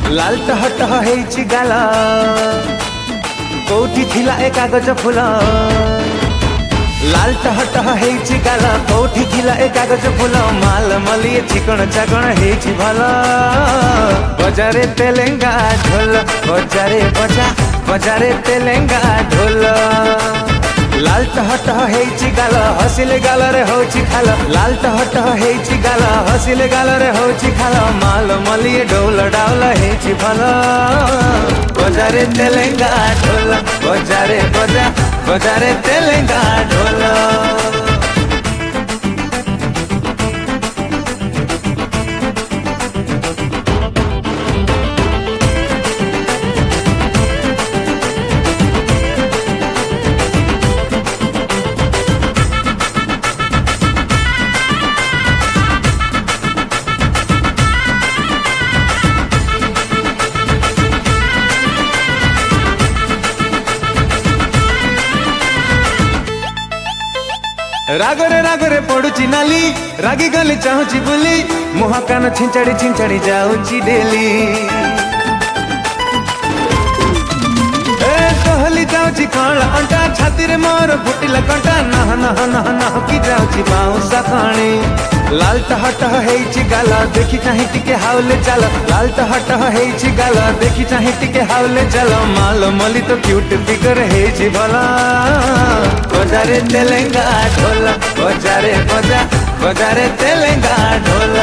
लाल टह टह हेइछि गाल कोठी थिला ए कागज फूल लाल टह टह हेइछि गाल कोठी थिला ए कागज फूल माल मलिए चिकन चाकण हेइछि भल बजारे तेलेंगा ढोल बजारे बजा बजारे तेलेंगा ढोल लाल टह टह हेइछि गाल हसिले गाल रे होछि खाल लाल टह टह हेइछि गाल हसिले गाल रे होछि खाल माल मलिए ढोल डाउल हेइछि भल बजारे तेलेंगा ढोल बजारे बजा बजारे तेलेंगा ढोल। रागरे पड़ुची नाली रागी गली चाहूची बुली मुहा कान छिंचाड़ी छिंचाड़ी जाऊची डेली कहली जाऊची कण अंटा छाती रे मोर फुटिला कंटा नह नह नह नह की जाऊची बाउंसा खाणी लाल टह टह हेइछि गाल देखि चाहि टिके हाउले चाल लाल टह टह हेइछि गाल देखि चाहि टिके हाउले चाल माल मली तो क्यूट फिगर हेइछि भला बजारे तेलेंगा ढोल बजारे बजा बजारे तेलेंगा ढोल।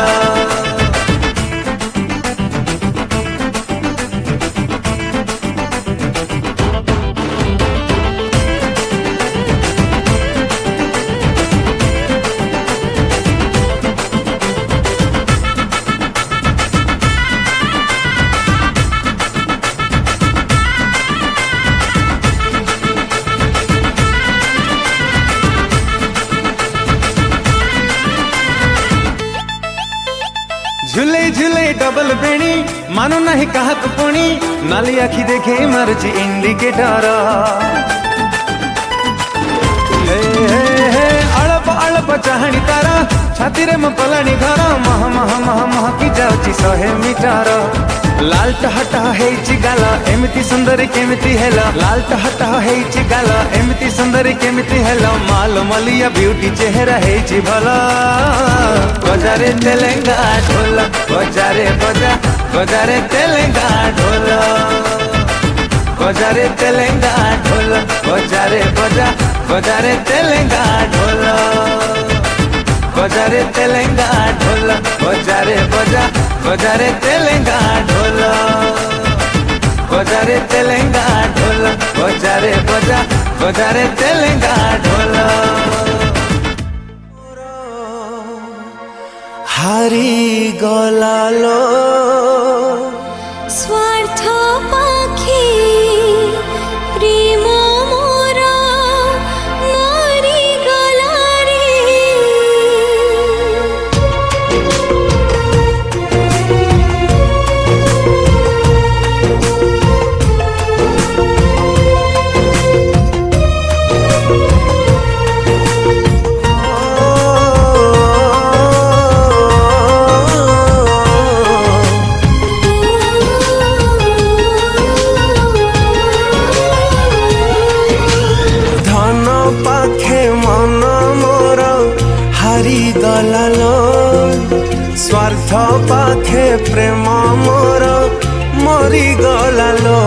झूले झूले डबल बेणी मानो नहीं कहा तो पुणी नाली आखी देखे मर्जी इंडिकेटर हे हे हे अड़प अड़प चाहणी तारा छाती रे मपलाणी घर मह मह मह मह की जाउची 100 मीटर लाल टह टह हेइछि गाल एमिति सुंदरी केमिति हेल लाल टह टह हेइछि गाल एमिति सुंदरी केमिति हेल माल मलिया ब्यूटी चेहरा हेइछि भल बजारे तेलेंगा ढोल बजारे बजा बजारे तेलेंगा ढोल बजारे तेलेंगा ढोल बजारे बजा बजारे तेलेंगा ढोल बजारे तेलेंगा ढोल बजारे बजा बजारे तेलेंगा ढोल बजारे तेलेंगा ढोल बजारे बजा बजारे तेलेंगा ढोल। हारी गलालो स्वार्थ पाखी प्रेम मोरा मारी गला रे स्वार्थ पाखे प्रेम मोर मरी गलालो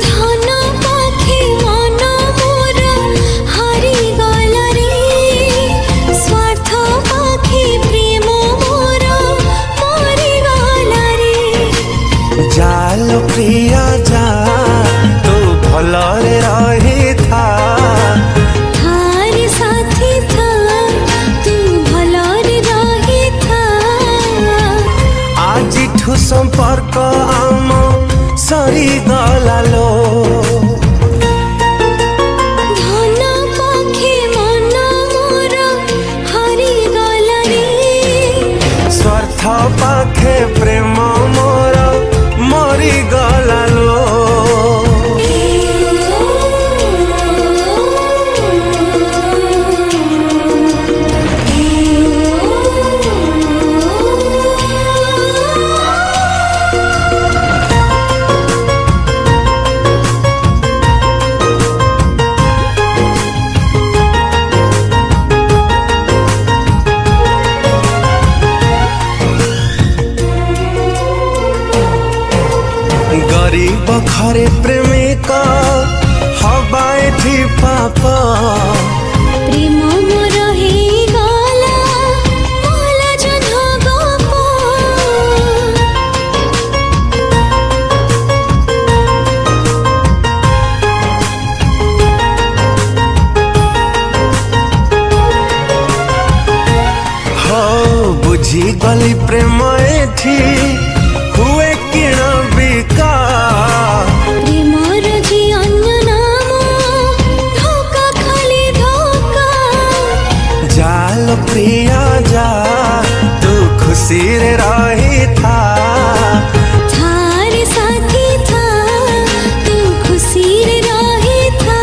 धन पाखे मन मोर हारी गला रे स्वार्थ पाखे प्रेम मोर मरी गला रे जाल प्रिया जा तू भलरे रही था संपर्क आम सरी गलालो धन पाखे मन मोर हारी गला रे स्वार्थ पाखे प्रेम मोर मरी गलालो घरे प्रेमिका हवा एठी पापा प्रेम मोर हेगला मोला जन गप हो बुझी गली प्रेम एठी हुए किण बिका प्रेमर जी अन्य नाम धोखा खाली धोखा जाल प्रिया जा तू खुशी रे रही था थारे साथी था तू खुशी रे रही था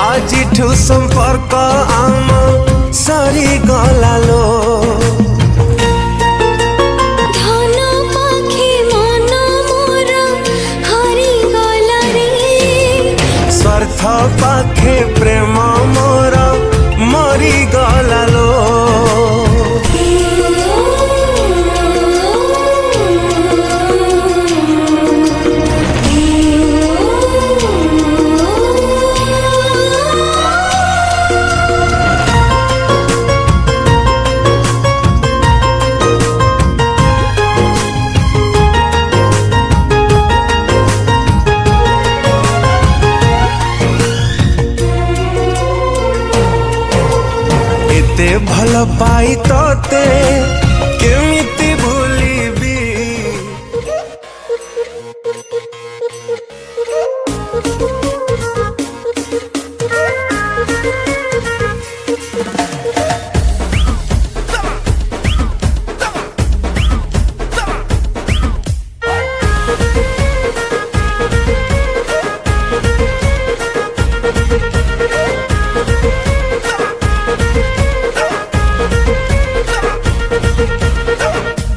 आज ठू संपर्क आम सरी गला लो धन पाखे मन मोर हरि गला रे स्वार्थ पाखे प्रेम मोर मरी गला लो एते भल पाई तोते केमिति भूलिबी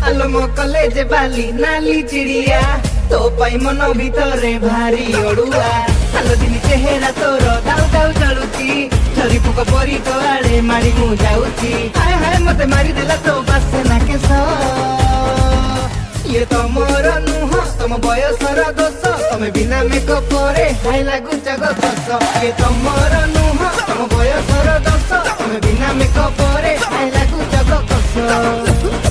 आलो मो कलेज बाली नाली चिड़िया तो पाई मन भितरे भारी ओडुआ आलो दिन चेहरा तोर दाउ दाउ जलुची झरी पुक परी तो आड़े मारी मु जाउची हाय हाय मते मारी देला तो बासे ना केस ये तो मोर नुह तम बयसर दोष तमे बिना मेकअप रे हाय लागु जग दोष ये तो मोर नुह तम बयसर दोष तमे बिना मेकअप रे हाय लागु जग दोष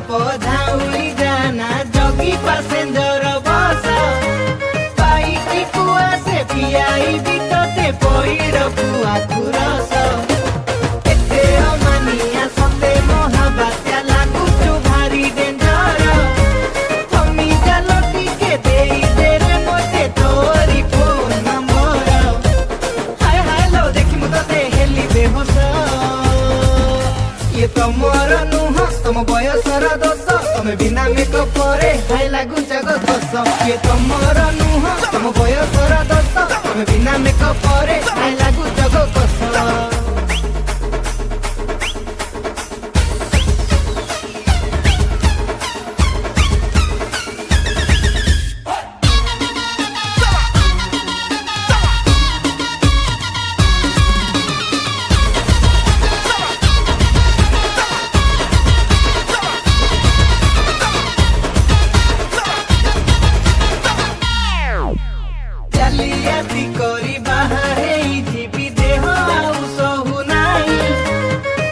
पौधाउली जाना जगी पैसेंजर बस बाइक कुआ से पियाई बितते पइर कुआ खुरस एते अमानिया सते महाबात्या लागु छु भारी डेंजर हमी जलती के देई दे रे मोते तोरी फोन नंबर हाय हाय लो देखि मु तते हेली बेहोश ये तो मोर नुह तम बयसर दोष तमे बिना मेकअप रे हाय लागु जग दोष ये तो मोर नुह तम बयसर दोष तमे बिना मेकअप रे हाय लागु जग दोष चालियाती करी बाहरे जीवी देह आउ सहु नाही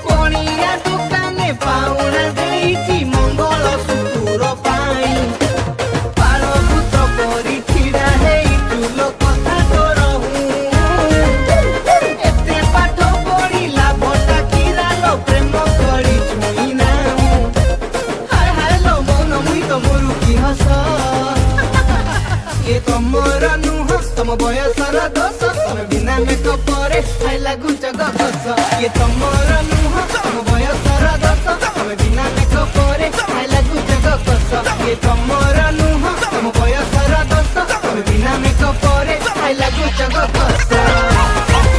कोणिया दुकाने पाउना देइची मंगल सूत्र पाई पारभूत करी छिड़ा हेई तुलो कथा तो रहू एते पाठ पढ़ी लाभटा किरा लो प्रेम करी छुई ना हाय हाय लो मौन मुई तो मोरु की हस ये तो मोर नुह तम बयसर दोष तमे बिना मेकअप रे हाय लागु जग दोष ये तो मोर नुह तम बयसर दोष तमे बिना मेकअप रे हाय लागु किए तमर नुह तम बयसर दोष तम बिना मेकअप रे आई लागू चग बस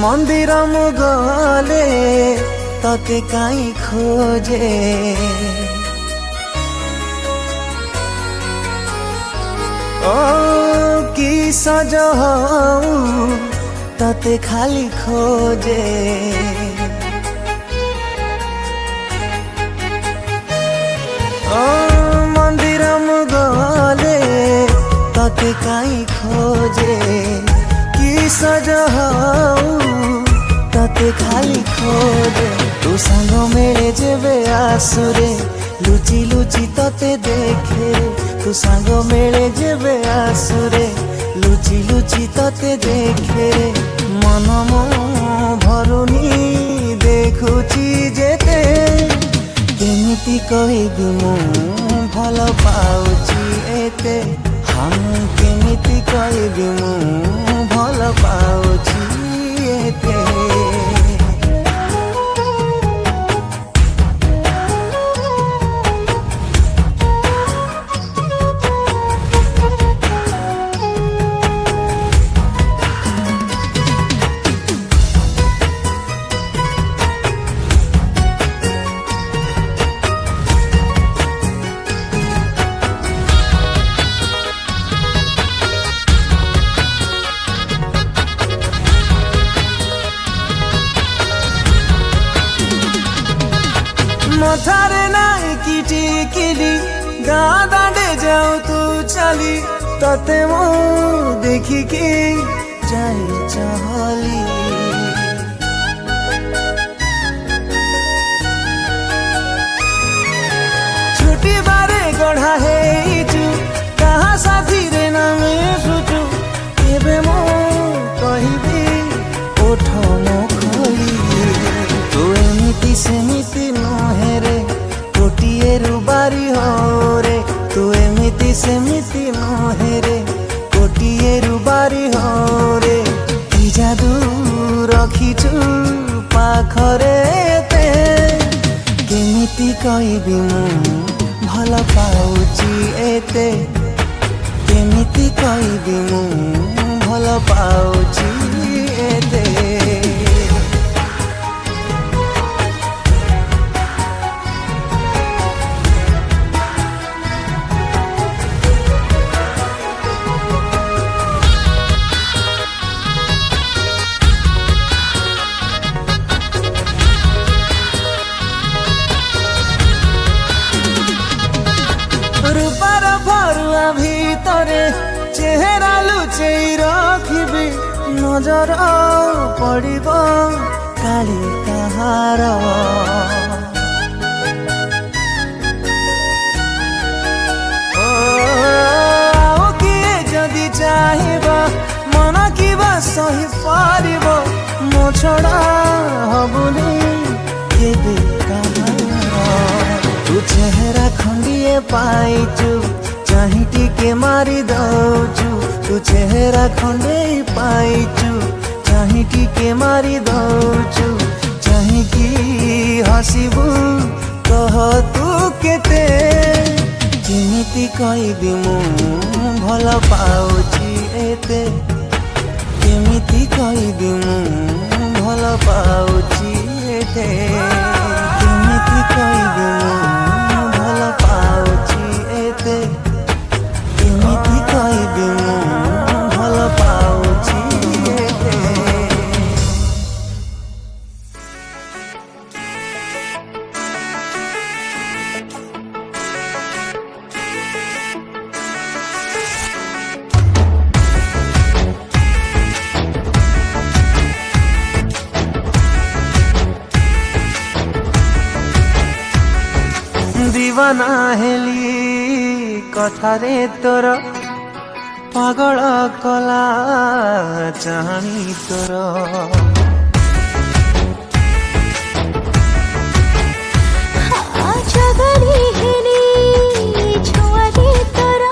मंदिर मु गले तते काई खोजे ओ की सज तते खाली खोजे ओ मंदिर मु गले तते काई खोजे की सज तते खाली खोजे तू सांग मेले जेबे आसुरे लुचि लुचि तते देखे तू सांग मेले जेबे आसुरे लुचि लुचि तते देखे मन मो भरुनी देखुची जेते केमिति कहबी मु भल पाउची एते हम केमिति कहबी मु भल पाउची एते मथारे नाई किटी किली गाँ दांडे जाऊ तू चली तते मो देखी कि जाई चहली छुट्टी बारे गढ़ा है कहाँ साथी रे नामे सुचु केबे मो कहबी ओठ मो खोली तू एमिति सेमिति नहेरे कोटिए रुबारी हो रे तू एमिति सेमिति नहेरे कोटिए रुबारी हो रे कि जादू रखिछु पाखरे ते केमिति कहबी मु भल पाउची एते केमिति कहबी मु भल पाउची एते रूपार भरुआ भीतरे चेहरा लुचेई रखिबी नजर पड़िब काली कहार आओ किए जदि चाहिब मन किबा सही पारिब मो छड़ा हबुनी केबे कहार तू चेहरा खंडिए पाइचु चाही टिके मारी दौचु तू चेहरा खंडे पाइचु चाही टिके मारी दौचु चाही कि हसिबु कह तू केते केमिति कहबी मु भल पाउची एते केमिति कहबी मु भल पाउची एते केमिति कहबी मु भल पाउची एते केमिति कहबी मु भल पाउची एते दिवाना हेली कथारे तोर पागल कला चाहनी तोर जगरी हेली छुआरे तोरा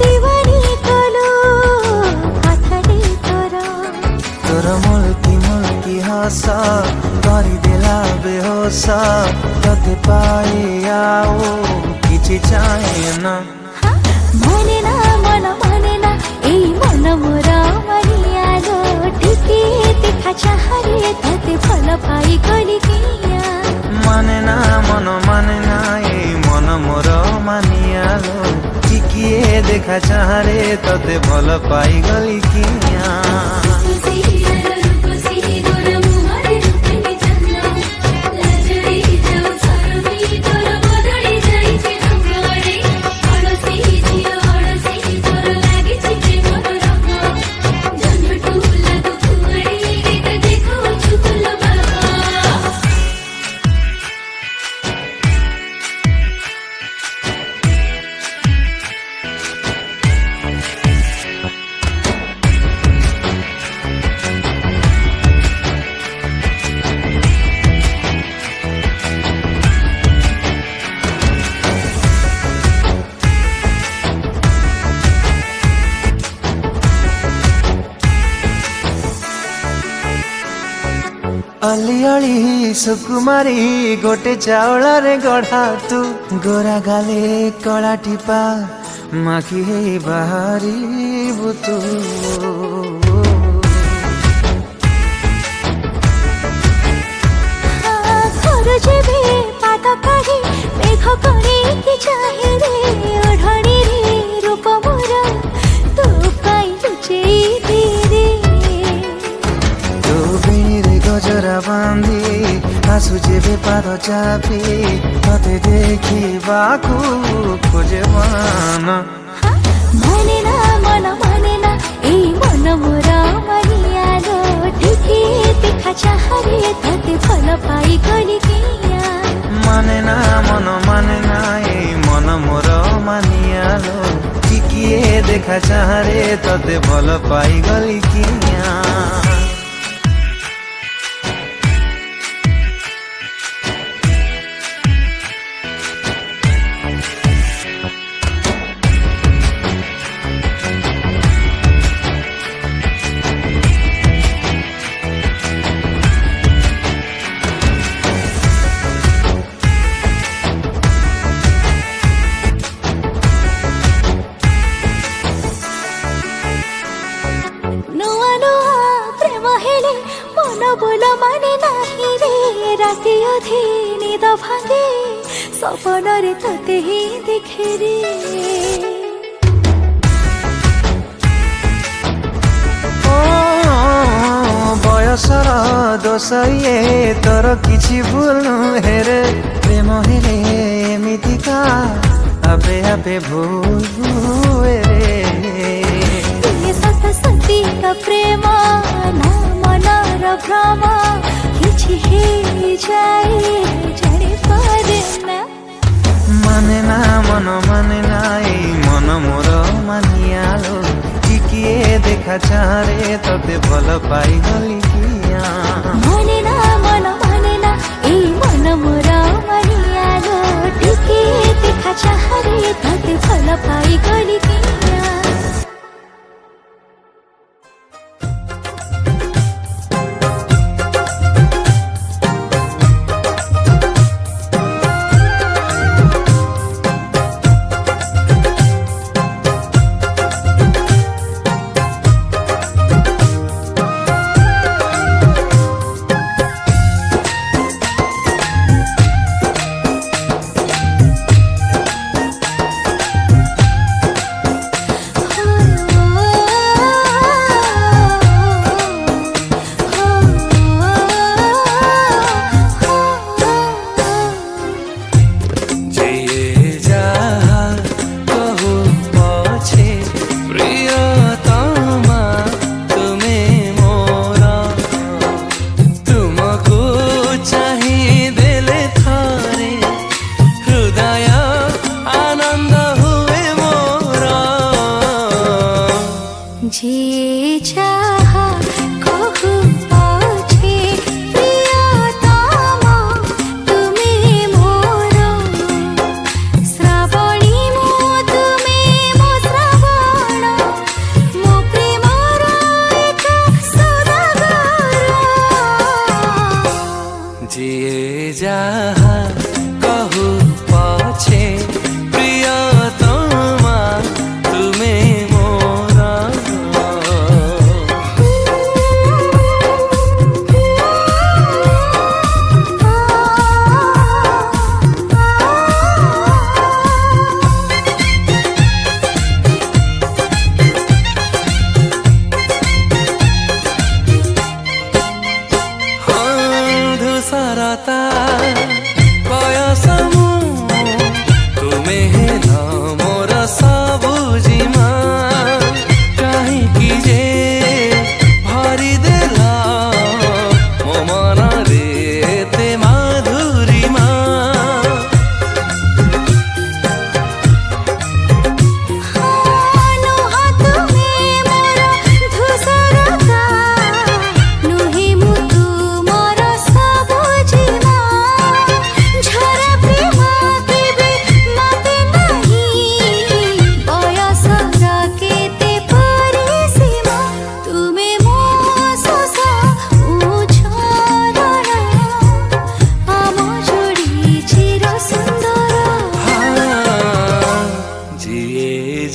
दीवानी कलो कथारे तोरा तोर मुल्की हस करदेला बेहोस तोते पाए आओ किछि चाहे ना माने ना मन माने ना ए मन मोर मनियालो टिके देखा चाहरे तते फल पाई गली किया माने ना मन माने ना ए मन मोर मानियालो टिकिए देखा चाहरे तोते भल पाई गली किया अलिअलि सुकुमारी गोटे चाउलारे गढ़ा तू गोरा गाले कला टिपा माखी हे बाहरी बुतू जेबे पात काढी मेघ करे कि चाहे रे ओढणी रे रूप मोर तू काई लुचे रे तू बिणीरे गजरा बांधी आसु जेबे पाद चापी तते देखिबाकू खोजे मन माने ना मन माने ना ए मन मोर मनियालो टिके देखा चाहरे तते फल पाई गली किया माने ना मन माने ना ए मन मोर मानियालो टिकिए देखा चाहरे तते भल पाई गली किया नुआ नुआ प्रेम हेले मन बोल माने नाही रे राति अधे निद भांगे सपन रे तते ही देखे रे बयसर दोष ये तोर किछि भूल हेरे प्रेम हेरे एमितिका आपे आपे भूल हुए रे ये सत सती का प्रेम ना मनर भ्रम किछि हे जाए जाने पारे ना माने ना मन माने ना ए मन मोर मानियालो टिकिए देखा चाहरे तते भल पाई गली किया माने ना मन माने ना ए मन मोर मनियालो टिके देखा चाहरे तते फल पाई गली किया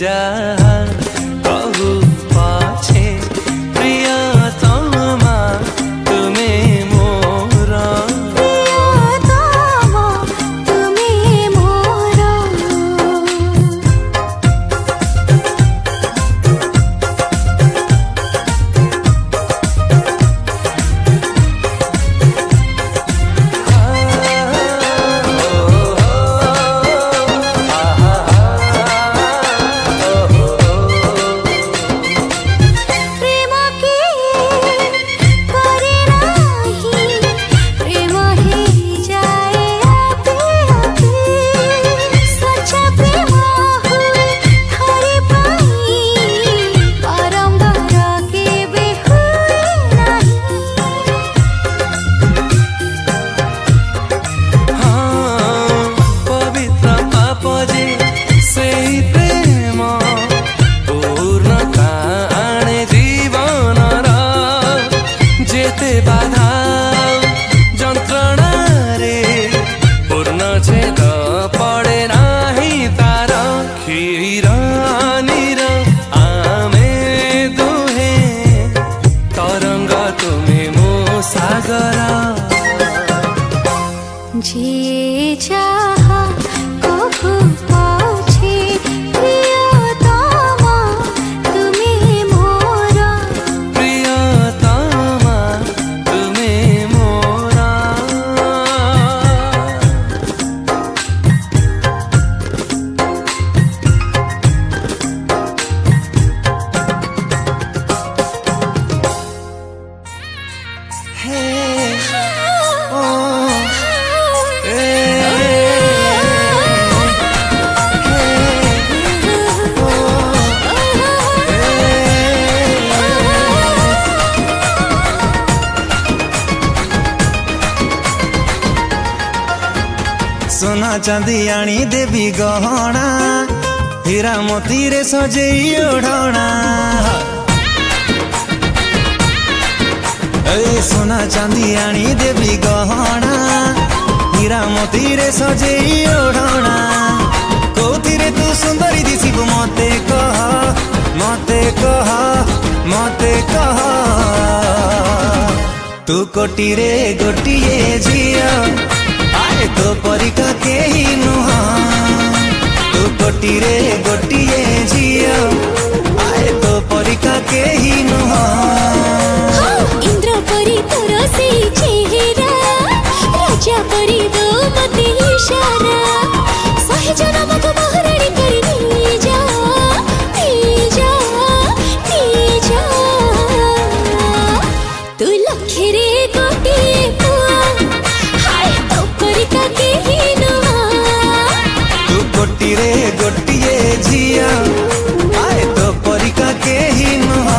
ଯାହା କହୁ ପଛେ ପ୍ରିୟତମା ତୁମେ ମୋର ପ୍ରିୟତମ ତୁମେ ମୋର ପ୍ରେମ କି କରେ ନାହିଁ ପ୍ରେମ ହେଇଯାଏ ଆପେ ଆପେ ସଚ୍ଚା ପ୍ରେମ ହୁଏ ଥରେ ପାଇଁ ବାରମ୍ବାର କେବେ ହୁଏ ନାହିଁ ହଁ ପବିତ୍ର ପାପ ଯେ ସେହି ପ୍ରେମ ପୂର୍ଣ୍ଣତା ଆଣେ ଜୀବନର ଯେତେ ବାଧା ଯନ୍ତ୍ରଣାରେ ପୂର୍ଣ୍ଣଛେଦ ପଡ଼େ ନାହିଁ ତାର କ୍ଷୀର ନୀର ଆମେ ଦୁହେଁ ତରଙ୍ଗ ତୁମେ ମୋ ସାଗର যে যাহা কহু পছে প্রিয়তম তুমি মোর প্রিয়তমা তুমি মোর হে ও এ सोना चांदी आनी देवी गहना हीरा मोती रे सजेई ओढ़ना ए सोना चांदी आनी देवी गहना हीरा मोती रे सजेई ओढ़ना कोथिरे तू सुंदरी दिसिबु मते कह मते कह मते कह तू कोटिरे गोटिए झिया आए तो परिका केही नुह तू कोटिरे गोटिए झिया आए तो परिका केही नुह इंद्र परी तोर से चेहरा राजा परी दो मते इशारा सहे जन्म को बहरानी कर नी जा तू लखे रे गोटे पुआ हाय तो परिका केही नुआ तू कोटिरे गोटिए झिया आए तो परिका केही नुह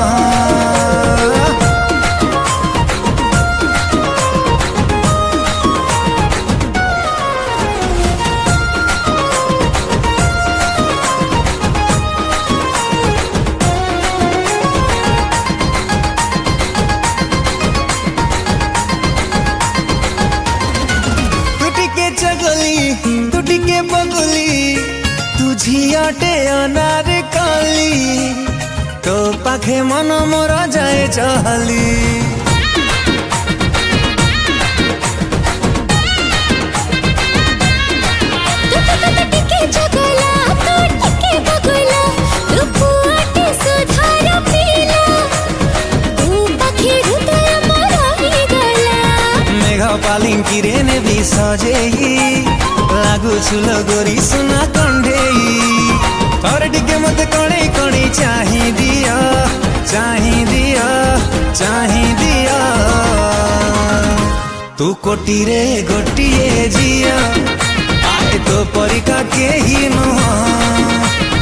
तू टिके चगली तू टिके बगली तू झियाटे अनार काली तो पाखे मन मोर जाए चहली टिके जगला तो टिके बगला तू पुआटे सुधार पीला तू पखी हृदय मोरा ही गला मेघ पालिंकी रे ने भी सजेई लागू छुल गोरी सुना कंढेई और टिके मते कणे कणे चाही दिया चाही दिया चाही दिया तू कोटिरे गोटिए झिया आए तो परिका केही नुह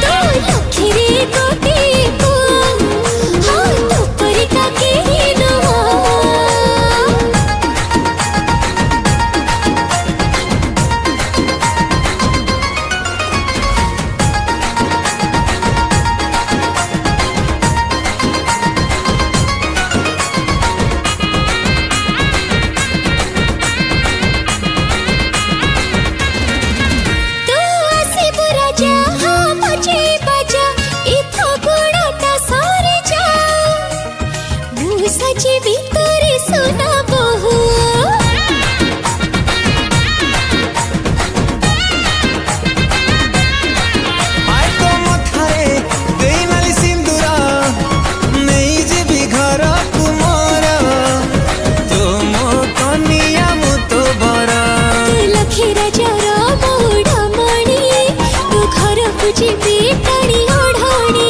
तू लखे रे गोटे पुआ हाय तो परिका केही नुआ तू आसिबु राजा तू जीवी टाणी ओढ़ाणी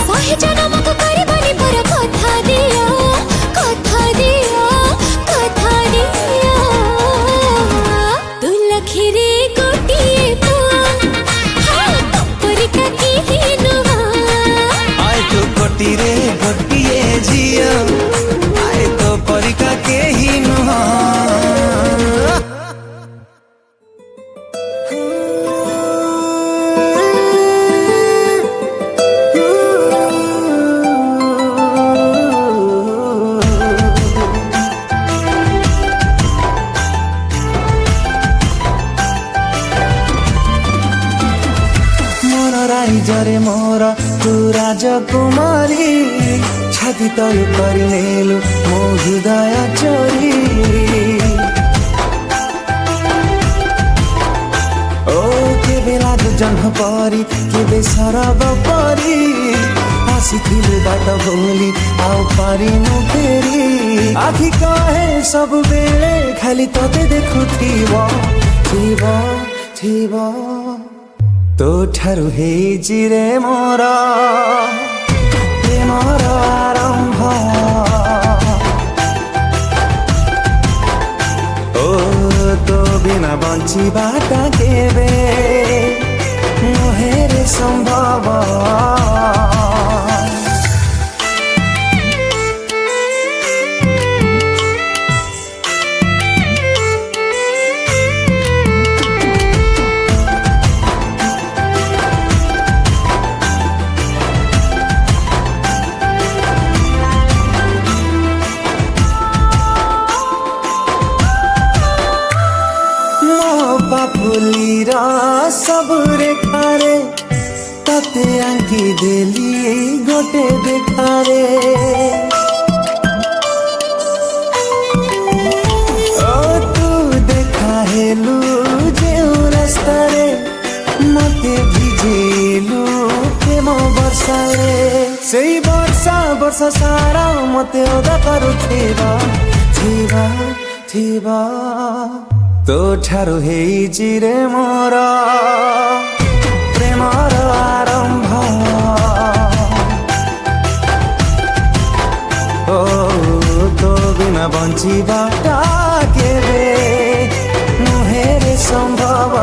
सहे जनमक करबनी पर कथा दिया कथा दिया कथा दिया तू लखिरे गोटिए पुआ हाँ तपरिका की नुआ आए तो गोटिरे गोटिए झिया आए तो परिका के ही नुहा जरे मोर तू राजकुमारी छाती तय करनेलु मो हृदय चोरी ओ केबे लागु जन्म परी केबे सरब परी आसिथिले बाट भोली आउ पारी नु फेरी आखि कहे सब बेले खाली तते देखुथिबो थिबो थिबो तो ठारू हेइछि रे मोर प्रेमर आरम्भ ओ तो बिना बଞ୍ଚିବାଟା केबे नोहे रे सम्भव बापुलीरा सब रेखारे तते आंकी देली गोटे देखारे ओ तू देखा हेलु जेउ रास्तारे मते भिजेलु प्रेम वर्षारे सेई वर्षा वर्षा सारा मते ओदा करुथिबा थिबा थिबा तो ठारू हेइछि रे मोर प्रेमर आरम्भ ओ तो बिना बଞ୍ଚିବାଟା केबे नोहे रे सम्भव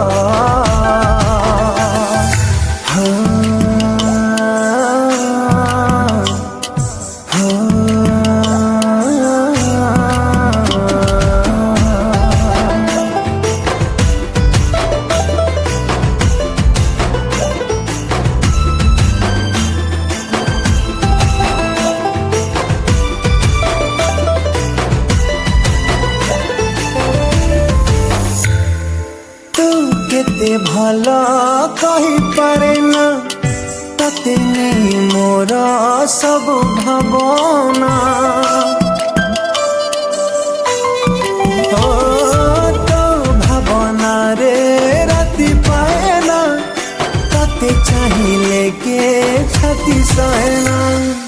केते भला कहि पारे ना तते नहीं मोर सब भावना ओ तो भावना रे राति पाएना तते चाहिए के छाती सहेना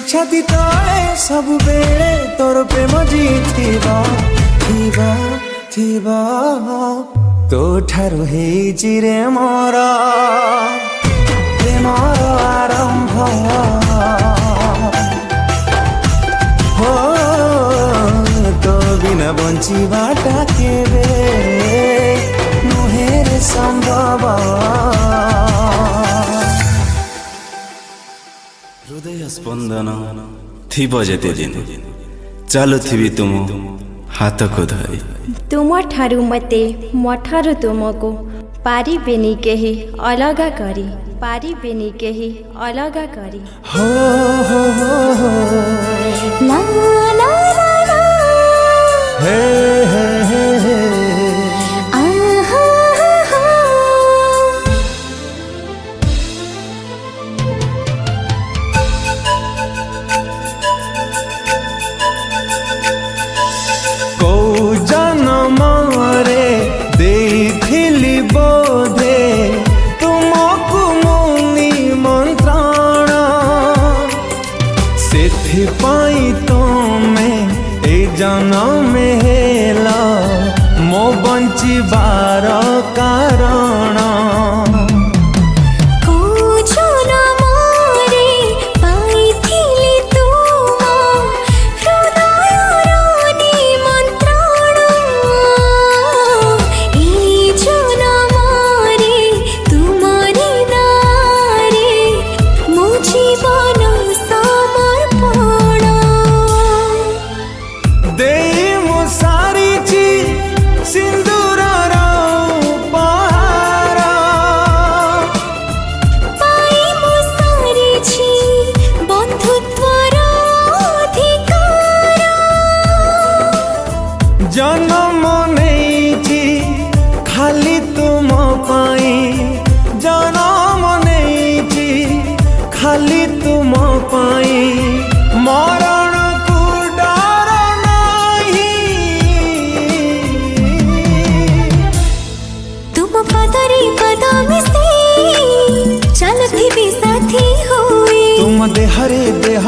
छाती तले सब बेले तोर प्रेम जीथिबा थिबा थिबा तो ठारू हेइछि रे मोर प्रेमर आरम्भ हो तो बिना बଞ୍ଚିବାଟା केबे नोहे रे सम्भव हृदय स्पंदन थिबो जेते दिन चालुथिबी तुम हाथ को धरी तुम ठारू मते मठारू तुमको पारिबेनी केही अलगा करी पारिबेनी केही अलगा करी हो ला ला ला ला हे हे हे आहा हा को जन्म रे देखिली बोधे तुमको मुनि मंत्रण से पाई तो मैं ए जन्म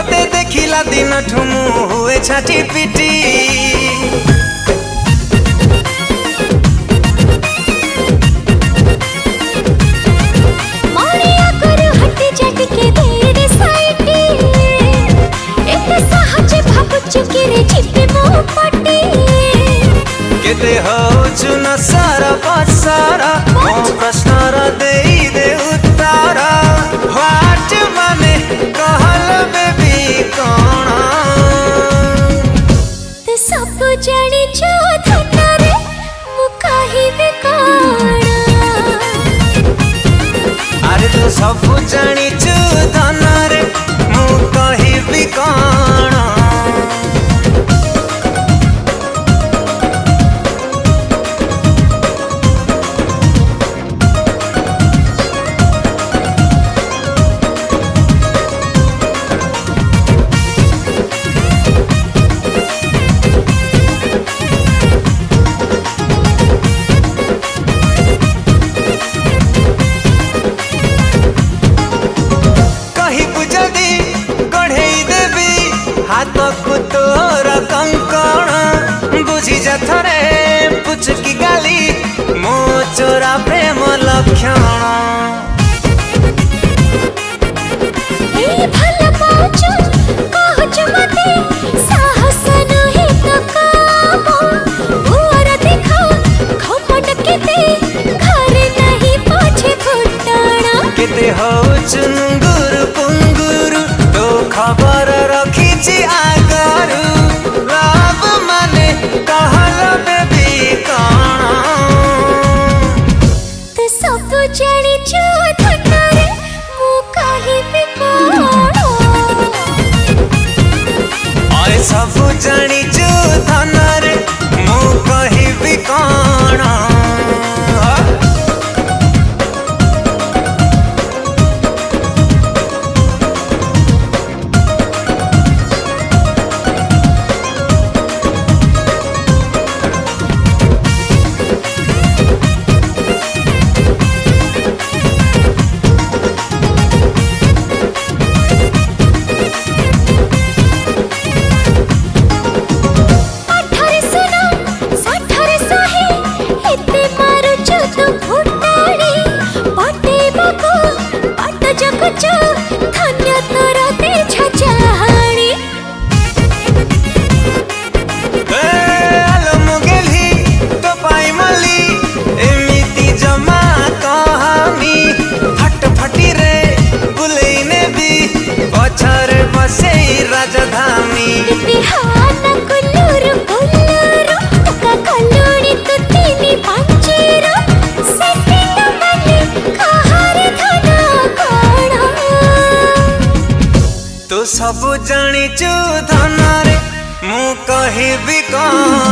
तते देखिला दिन ठुमु हुए छाटी पिटी मरिया कर हट जट के देरे साइटी एक सहज भाबुच के रे चिपे मो पटी केते होचु न सारा पसारा मो प्रश्नर देई दे उत्तर व्हाट माने कहल बेबी कोण ते सब जानी जो धनरे मु कहिबे कोण अरे तू सब जानिचु धनरे मु कहिबी कोण हाथकु तोर कंकण बुझी जा थरे पुचकी गाली मो चोरा प्रेम लक्षण ए भल पाछु कहछु मते साहस नहि तो काम बुआर देखा खपट केते घर नहीं पाछे फुटाणा केते हो चुंगुर पुंगुर तो खबर रखीची आगरू रब माने कहल बेबी कोण ते सब जानी जो धनरे मु कहिबे कोण आए सब जानिचु धनरे मु कहिबी कोण राजधानी बिहान कुल्लूर कुल्लूर तका कल्लूड़ी तो तीनी पंचीर सेटिंग मने कहारे धना कोण तू सब जानिचु धनरे मु कहिबी कोण